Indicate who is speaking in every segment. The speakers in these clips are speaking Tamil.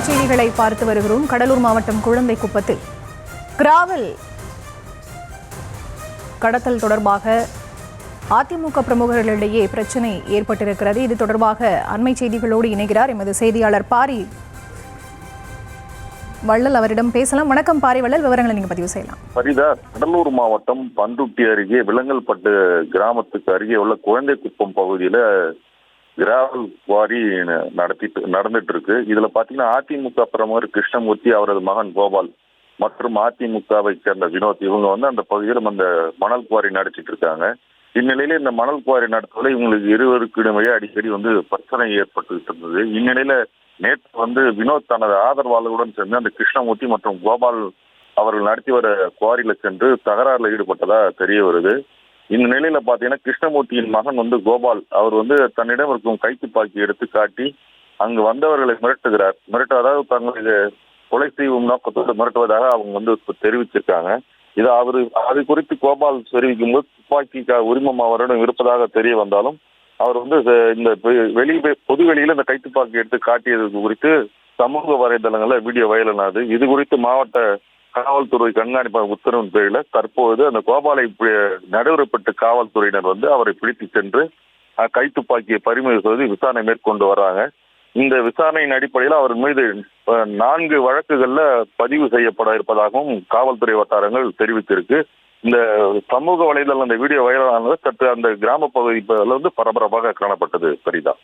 Speaker 1: செய்திகளை பார்த்து வருகிறோம். கடலூர் மாவட்டம் குழந்தைக்குப்பத்தில் கிராவல் கடத்தல் தொடர்பாக அதிமுக பிரமுகர்களிடையே பிரச்சனை ஏற்பட்டிருக்கிறது. இது தொடர்பாக அண்மை செய்திகளோடு இணைகிறார் எமது செய்தியாளர் பாரி வள்ளல். அவரிடம் பேசலாம். வணக்கம் பாரி வள்ளல், விவரங்களை நீங்க பதிவு செய்யலாம்.
Speaker 2: பரிதா, கடலூர் மாவட்டம் பண்ருட்டி அருகே விலங்கல்பட்டு கிராமத்துக்கு அருகே உள்ள குழந்தைக்குப்பம் பகுதியில கிராவல் குவாரி நடந்துட்டு இருக்கு. இதுல பாத்தீங்கன்னா அதிமுக பிரமுகர் கிருஷ்ணமூர்த்தி, அவரது மகன் கோபால் மற்றும் அதிமுகவை சேர்ந்த வினோத், இவங்க அந்த பகுதியில் அந்த மணல் குவாரி நடத்திட்டு இருக்காங்க. இந்நிலையில இந்த மணல் குவாரி நடத்துவதில் இவங்களுக்கு இருவருக்கு இடையே அடிக்கடி பிரச்சனை ஏற்பட்டு இருந்தது. இந்நிலையில நேற்று வினோத் தனது ஆதரவாளர்களுடன் சேர்ந்து அந்த கிருஷ்ணமூர்த்தி மற்றும் கோபால் அவர்கள் நடத்தி வர குவாரியில சென்று தகராறுல ஈடுபட்டதா தெரிய வருது. இந்த நிலையில பாத்தீங்கன்னா கிருஷ்ணமூர்த்தியின் மகன் கோபால் அவர் தன்னிடம் இருக்கும் கைத்துப்பாக்கி எடுத்து காட்டி அங்கு வந்தவர்களை மிரட்டுகிறார். அதாவது தங்களுக்கு கொலை செய்யும் நோக்கத்தோடு மிரட்டுவதாக அவங்க தெரிவிச்சிருக்காங்க. இது அது குறித்து கோபால் தெரிவிக்கும் போது துப்பாக்கி உரிமம் அவரிடம் இருப்பதாக தெரிய வந்தாலும் அவர் இந்த பொது வெளியில இந்த கைத்துப்பாக்கி எடுத்து காட்டியது குறித்து சமூக வலைதளங்கள்ல வீடியோ வைரலானது. இது குறித்து மாவட்ட காவல்துறை கண்காணிப்பாளர் உத்தரவின் பேரில் தற்போது அந்த கோபாலை நடைமுறைப்பட்டு காவல்துறையினர் அவரை பிடித்து சென்று கைத்துப்பாக்கியை பறிமுதல் செய்து விசாரணை மேற்கொண்டு வர்றாங்க. இந்த விசாரணையின் அடிப்படையில் அவர் மீது 4 வழக்குகள்ல பதிவு செய்யப்பட இருப்பதாகவும் காவல்துறை வட்டாரங்கள் தெரிவித்திருக்கு. இந்த சமூக வலைதளம் அந்த வீடியோ வைரலானது சற்று அந்த கிராம பகுதியில் பரபரப்பாக காணப்பட்டது. பரிதா,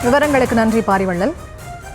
Speaker 1: விவரங்களுக்கு நன்றி பாரி வள்ளல்.